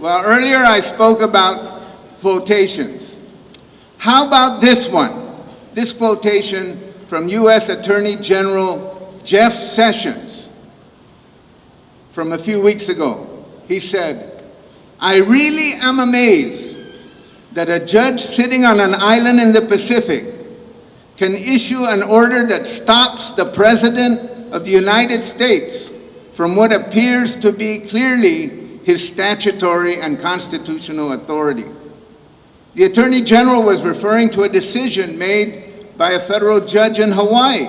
Well, earlier I spoke about quotations. How about this one? This quotation from U.S. Attorney General Jeff Sessions from a few weeks ago. He said, "I really am amazed that a judge sitting on an island in the Pacific can issue an order that stops the President of the United States from what appears to be clearly his statutory and constitutional authority." The Attorney General was referring to a decision made by a federal judge in Hawaii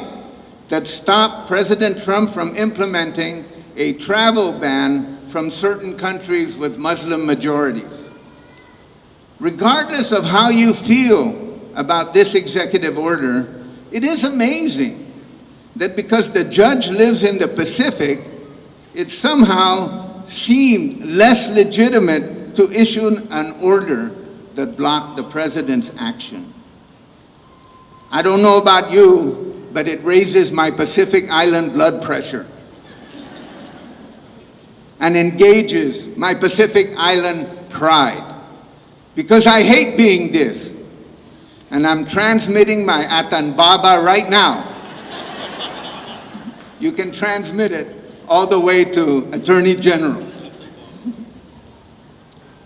that stopped President Trump from implementing a travel ban from certain countries with Muslim majorities. Regardless of how you feel about this executive order, it is amazing that because the judge lives in the Pacific, it somehow seemed less legitimate to issue an order that blocked the president's action. I don't know about you, but it raises my Pacific Island blood pressure and engages my Pacific Island pride, because I hate being this, and I'm transmitting my Atanbaba right now. You can transmit it all the way to Attorney General.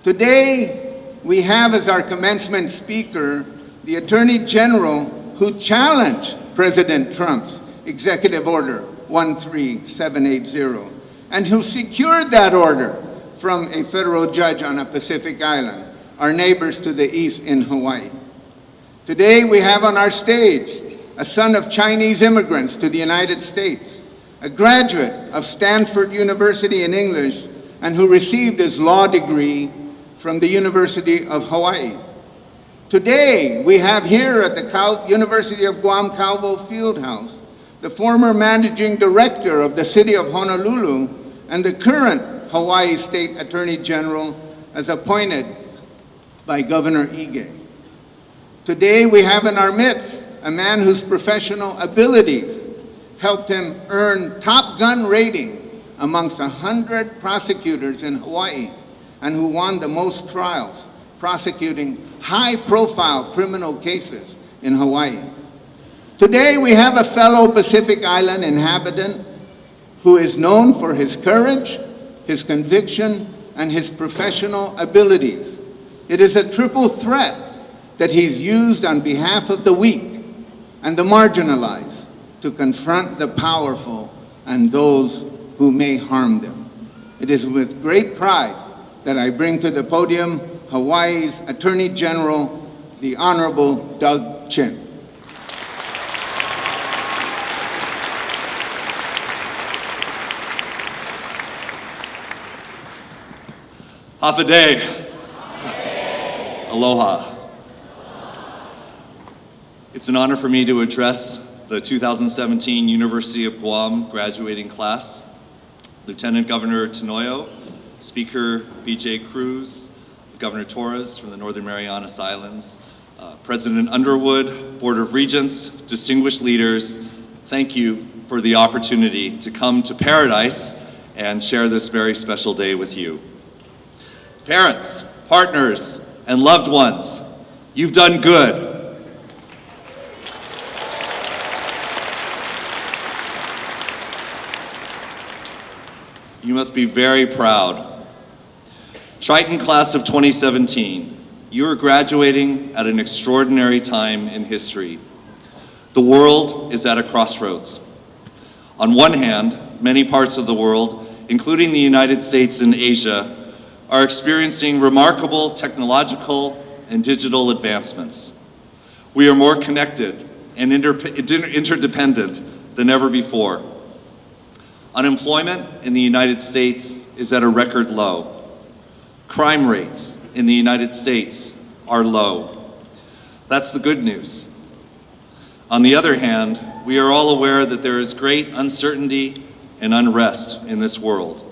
Today, we have as our commencement speaker the Attorney General who challenged President Trump's Executive Order 13780 and who secured that order from a federal judge on a Pacific island, our neighbors to the east in Hawaii. Today we have on our stage a son of Chinese immigrants to the United States, a graduate of Stanford University in English, and who received his law degree from the University of Hawaii. Today, we have here at the University of Guam Calvo Fieldhouse the former managing director of the city of Honolulu and the current Hawaii State Attorney General as appointed by Governor Ige. Today, we have in our midst a man whose professional abilities helped him earn Top Gun rating amongst 100 prosecutors in Hawaii, and who won the most trials prosecuting high-profile criminal cases in Hawaii. Today, we have a fellow Pacific Island inhabitant who is known for his courage, his conviction, and his professional abilities. It is a triple threat that he's used on behalf of the weak and the marginalized to confront the powerful and those who may harm them. It is with great pride that I bring to the podium Hawaii's Attorney General, the Honorable Doug Chin. Hafa adai. Aloha. It's an honor for me to address the 2017 University of Guam graduating class. Lieutenant Governor Tenoyo, Speaker B.J. Cruz, Governor Torres from the Northern Marianas Islands, President Underwood, Board of Regents, distinguished leaders, thank you for the opportunity to come to Paradise and share this very special day with you. Parents, partners, and loved ones, you've done good. You must be very proud. Triton Class of 2017, you are graduating at an extraordinary time in history. The world is at a crossroads. On one hand, many parts of the world, including the United States and Asia, are experiencing remarkable technological and digital advancements. We are more connected and interdependent than ever before. Unemployment in the United States is at a record low. Crime rates in the United States are low. That's the good news. On the other hand, we are all aware that there is great uncertainty and unrest in this world.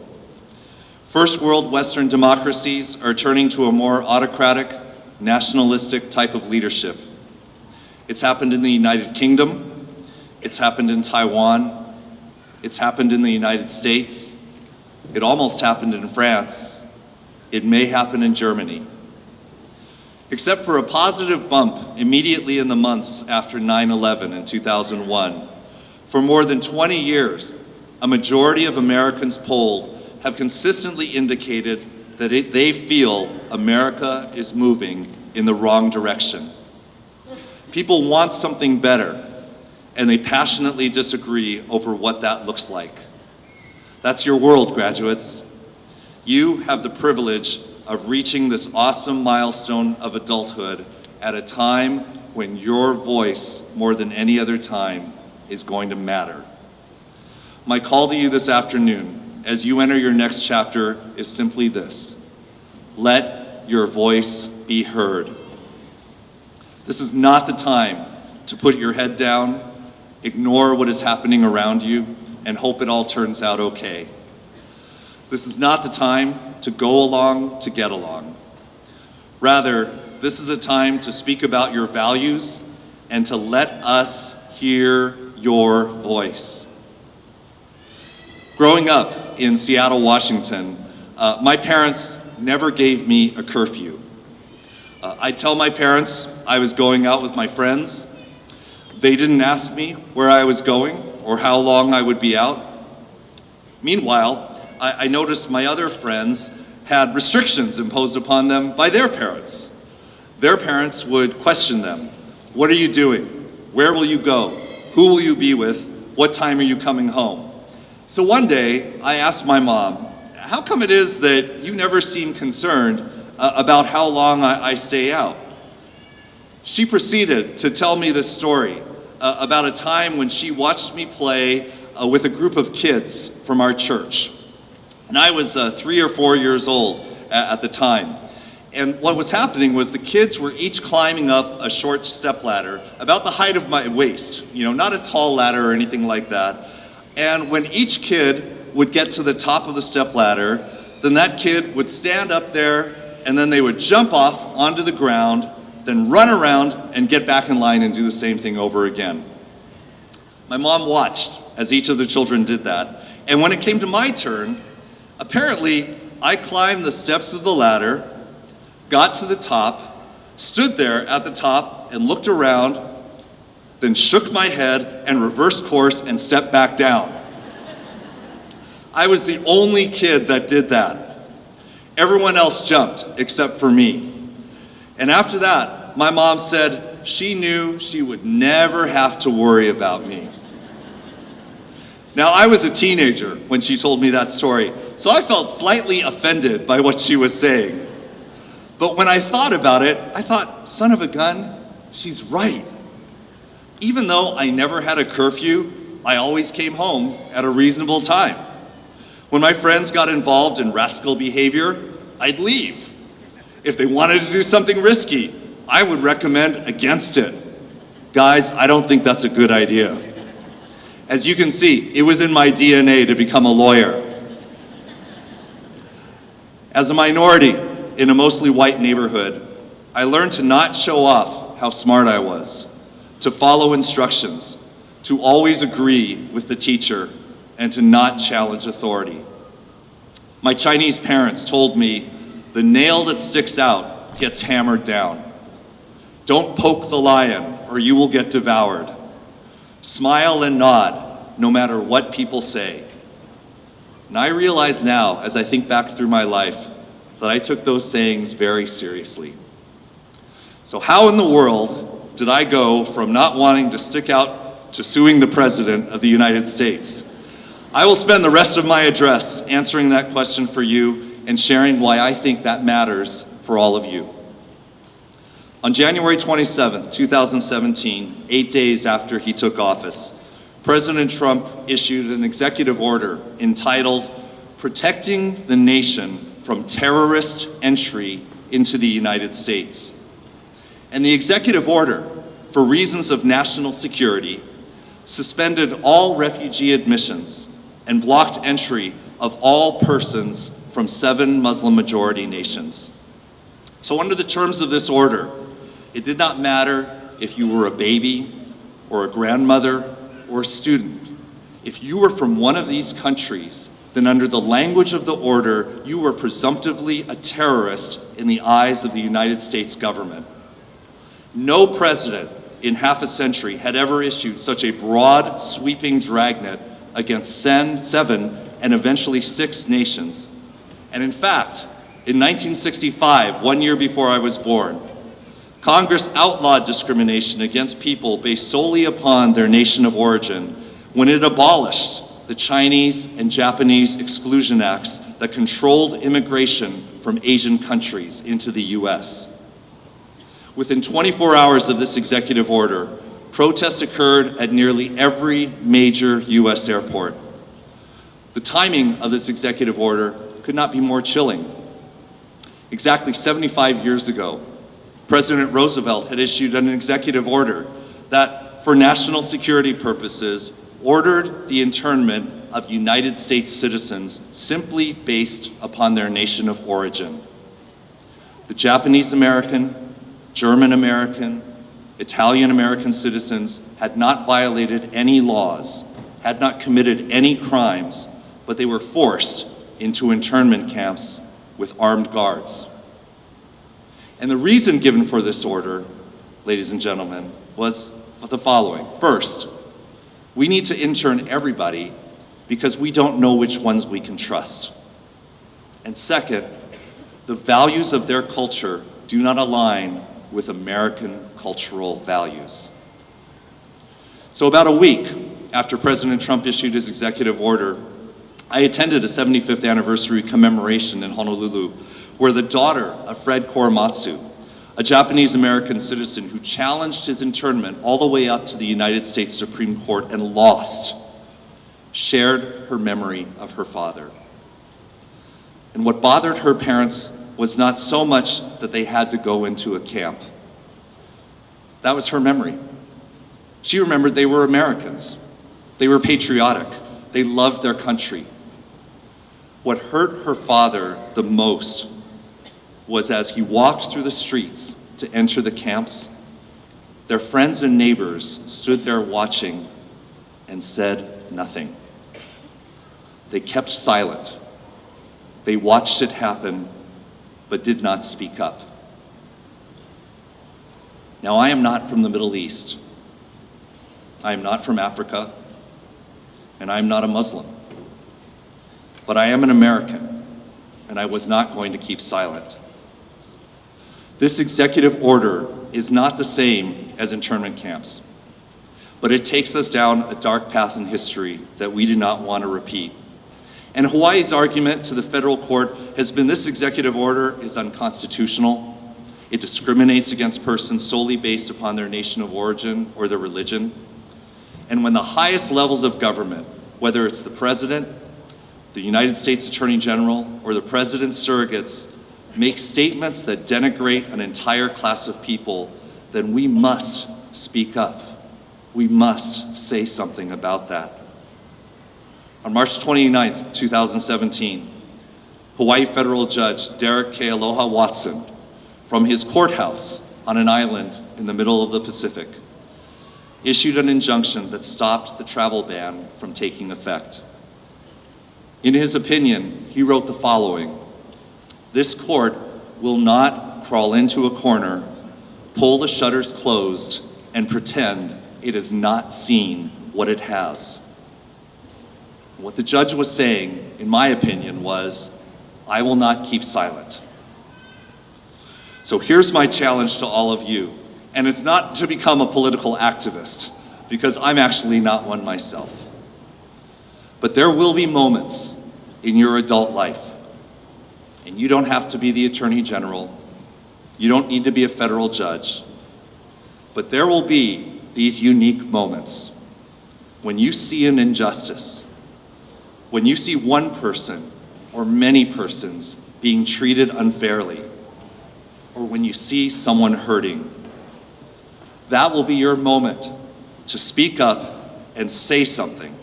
First world Western democracies are turning to a more autocratic, nationalistic type of leadership. It's happened in the United Kingdom, it's happened in Taiwan, it's happened in the United States, it almost happened in France, It may happen in Germany. Except for a positive bump immediately in the months after 9/11 in 2001, for more than 20 years, a majority of Americans polled have consistently indicated that they feel America is moving in the wrong direction. People want something better, and they passionately disagree over what that looks like. That's your world, graduates. You have the privilege of reaching this awesome milestone of adulthood at a time when your voice, more than any other time, is going to matter. My call to you this afternoon, as you enter your next chapter, is simply this: let your voice be heard. This is not the time to put your head down, ignore what is happening around you, and hope it all turns out okay. This is not the time to go along to get along. Rather, this is a time to speak about your values and to let us hear your voice. Growing up in Seattle, Washington, my parents never gave me a curfew. I'd tell my parents I was going out with my friends. They didn't ask me where I was going or how long I would be out. Meanwhile, I noticed my other friends had restrictions imposed upon them by their parents. Their parents would question them. What are you doing? Where will you go? Who will you be with? What time are you coming home? So one day, I asked my mom, how come it is that you never seem concerned about how long I stay out? She proceeded to tell me this story about a time when she watched me play with a group of kids from our church. And I was 3 or 4 years old at the time. And what was happening was the kids were each climbing up a short step ladder about the height of my waist, not a tall ladder or anything like that. And when each kid would get to the top of the step ladder, then that kid would stand up there, and then they would jump off onto the ground, then run around and get back in line and do the same thing over again. My mom watched as each of the children did that. And when it came to my turn, apparently I climbed the steps of the ladder, got to the top, stood there at the top and looked around, then shook my head and reversed course and stepped back down. I was the only kid that did that. Everyone else jumped except for me. And after that, my mom said she knew she would never have to worry about me. Now, I was a teenager when she told me that story, so I felt slightly offended by what she was saying. But when I thought about it, I thought, son of a gun, she's right. Even though I never had a curfew, I always came home at a reasonable time. When my friends got involved in rascal behavior, I'd leave. If they wanted to do something risky, I would recommend against it. Guys, I don't think that's a good idea. As you can see, it was in my DNA to become a lawyer. As a minority in a mostly white neighborhood, I learned to not show off how smart I was, to follow instructions, to always agree with the teacher, and to not challenge authority. My Chinese parents told me, the nail that sticks out gets hammered down. Don't poke the lion or you will get devoured. Smile and nod, no matter what people say. And I realize now, as I think back through my life, that I took those sayings very seriously. So how in the world did I go from not wanting to stick out to suing the President of the United States? I will spend the rest of my address answering that question for you and sharing why I think that matters for all of you. On January 27th, 2017, 8 days after he took office, President Trump issued an executive order entitled Protecting the Nation from Terrorist Entry into the United States. And the executive order, for reasons of national security, suspended all refugee admissions and blocked entry of all persons from 7 Muslim-majority nations. So under the terms of this order, it did not matter if you were a baby or a grandmother or a student. If you were from one of these countries, then under the language of the order, you were presumptively a terrorist in the eyes of the United States government. No president in half a century had ever issued such a broad, sweeping dragnet against 7 and eventually 6 nations. And in fact, in 1965, 1 year before I was born, Congress outlawed discrimination against people based solely upon their nation of origin when it abolished the Chinese and Japanese exclusion acts that controlled immigration from Asian countries into the US. Within 24 hours of this executive order, protests occurred at nearly every major US airport. The timing of this executive order could not be more chilling. Exactly 75 years ago, President Roosevelt had issued an executive order that, for national security purposes, ordered the internment of United States citizens simply based upon their nation of origin. The Japanese American, German American, Italian American citizens had not violated any laws, had not committed any crimes, but they were forced into internment camps with armed guards. And the reason given for this order, ladies and gentlemen, was the following. First, we need to intern everybody because we don't know which ones we can trust. And second, the values of their culture do not align with American cultural values. So about a week after President Trump issued his executive order, I attended a 75th anniversary commemoration in Honolulu, where the daughter of Fred Korematsu, a Japanese-American citizen who challenged his internment all the way up to the United States Supreme Court and lost, shared her memory of her father. And what bothered her parents was not so much that they had to go into a camp. That was her memory. She remembered they were Americans. They were patriotic. They loved their country. What hurt her father the most was as he walked through the streets to enter the camps, their friends and neighbors stood there watching and said nothing. They kept silent. They watched it happen, but did not speak up. Now, I am not from the Middle East. I am not from Africa, and I am not a Muslim. But I am an American, and I was not going to keep silent. This executive order is not the same as internment camps, but it takes us down a dark path in history that we do not want to repeat. And Hawaii's argument to the federal court has been this executive order is unconstitutional. It discriminates against persons solely based upon their nation of origin or their religion. And when the highest levels of government, whether it's the president, the United States Attorney General, or the president's surrogates, make statements that denigrate an entire class of people, then we must speak up. We must say something about that. On March 29th, 2017, Hawaii federal judge Derek K. Aloha Watson, from his courthouse on an island in the middle of the Pacific, issued an injunction that stopped the travel ban from taking effect. In his opinion, he wrote the following: "This court will not crawl into a corner, pull the shutters closed, and pretend it has not seen what it has." What the judge was saying, in my opinion, was, I will not keep silent. So here's my challenge to all of you, and it's not to become a political activist, because I'm actually not one myself. But there will be moments in your adult life, and you don't have to be the Attorney General, you don't need to be a federal judge, but there will be these unique moments when you see an injustice, when you see one person or many persons being treated unfairly, or when you see someone hurting. That will be your moment to speak up and say something,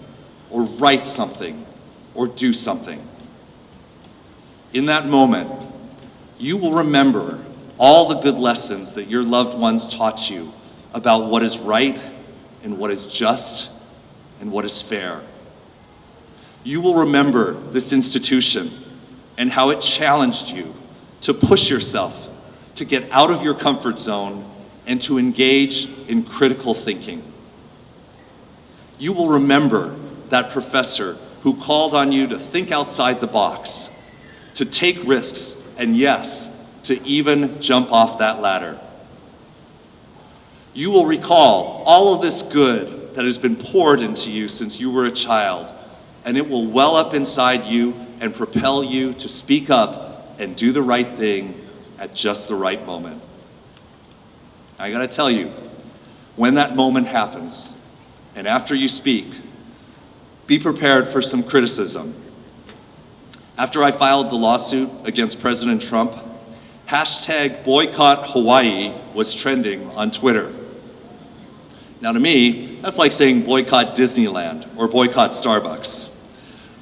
or write something, or do something. In that moment, you will remember all the good lessons that your loved ones taught you about what is right and what is just and what is fair. You will remember this institution and how it challenged you to push yourself, to get out of your comfort zone, and to engage in critical thinking. You will remember that professor who called on you to think outside the box, to take risks, and yes, to even jump off that ladder. You will recall all of this good that has been poured into you since you were a child, and it will well up inside you and propel you to speak up and do the right thing at just the right moment. I gotta tell you, when that moment happens, and after you speak, be prepared for some criticism. After I filed the lawsuit against President Trump, hashtag boycott Hawaii was trending on Twitter. Now to me, that's like saying boycott Disneyland or boycott Starbucks.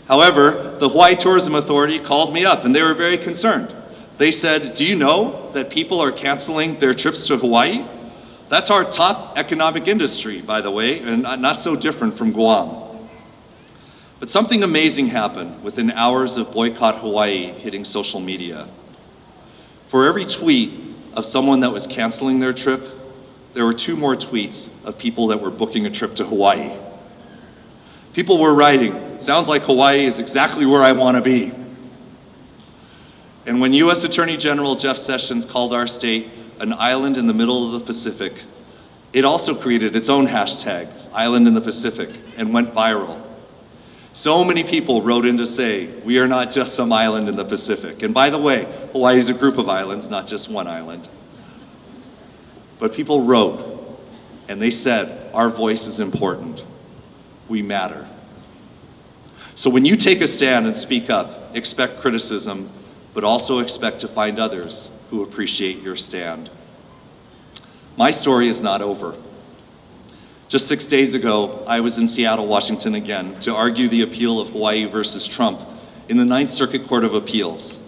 However, the Hawaii Tourism Authority called me up and they were very concerned. They said, do you know that people are canceling their trips to Hawaii? That's our top economic industry, by the way, and not so different from Guam. But something amazing happened within hours of boycott Hawaii hitting social media. For every tweet of someone that was canceling their trip, there were 2 more tweets of people that were booking a trip to Hawaii. People were writing, sounds like Hawaii is exactly where I want to be. And when U.S. Attorney General Jeff Sessions called our state an island in the middle of the Pacific, it also created its own hashtag, Island in the Pacific, and went viral. So many people wrote in to say, we are not just some island in the Pacific. And by the way, Hawaii is a group of islands, not just one island. But people wrote, and they said, our voice is important. We matter. So when you take a stand and speak up, expect criticism, but also expect to find others who appreciate your stand. My story is not over. Just 6 days ago, I was in Seattle, Washington again to argue the appeal of Hawaii versus Trump in the Ninth Circuit Court of Appeals.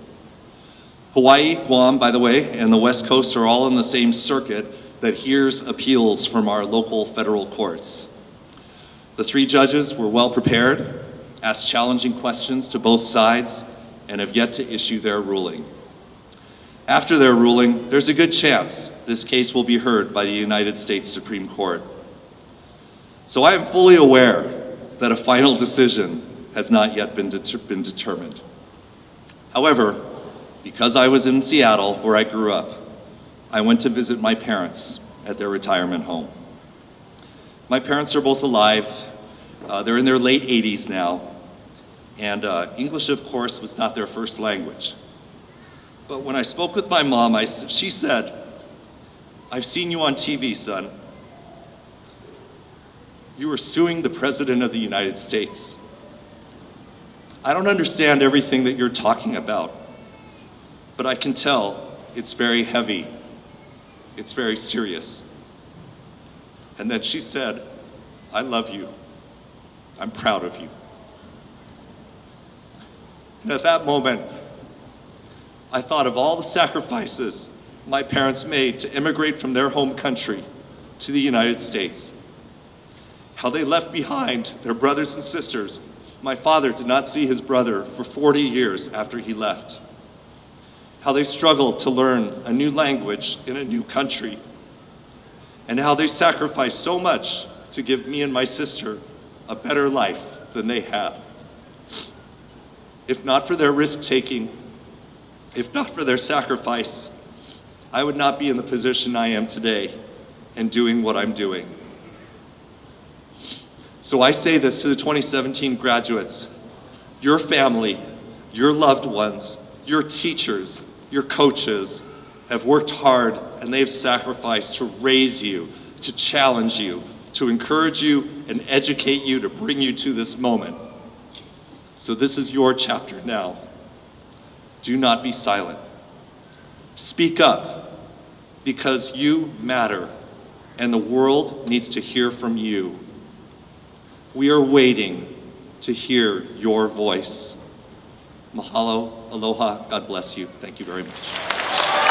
Hawaii, Guam, by the way, and the West Coast are all in the same circuit that hears appeals from our local federal courts. The 3 judges were well prepared, asked challenging questions to both sides, and have yet to issue their ruling. After their ruling, there's a good chance this case will be heard by the United States Supreme Court. So I am fully aware that a final decision has not yet been determined. However, because I was in Seattle, where I grew up, I went to visit my parents at their retirement home. My parents are both alive. They're in their late 80s now. And English, of course, was not their first language. But when I spoke with my mom, she said, I've seen you on TV, son. You were suing the President of the United States. I don't understand everything that you're talking about, but I can tell it's very heavy. It's very serious. And then she said, I love you. I'm proud of you. And at that moment, I thought of all the sacrifices my parents made to immigrate from their home country to the United States. How they left behind their brothers and sisters. My father did not see his brother for 40 years after he left. How they struggled to learn a new language in a new country. And how they sacrificed so much to give me and my sister a better life than they had. If not for their risk-taking, if not for their sacrifice, I would not be in the position I am today and doing what I'm doing. So I say this to the 2017 graduates, your family, your loved ones, your teachers, your coaches have worked hard and they've sacrificed to raise you, to challenge you, to encourage you and educate you to bring you to this moment. So this is your chapter now. Do not be silent. Speak up because you matter and the world needs to hear from you. We are waiting to hear your voice. Mahalo, aloha, God bless you. Thank you very much.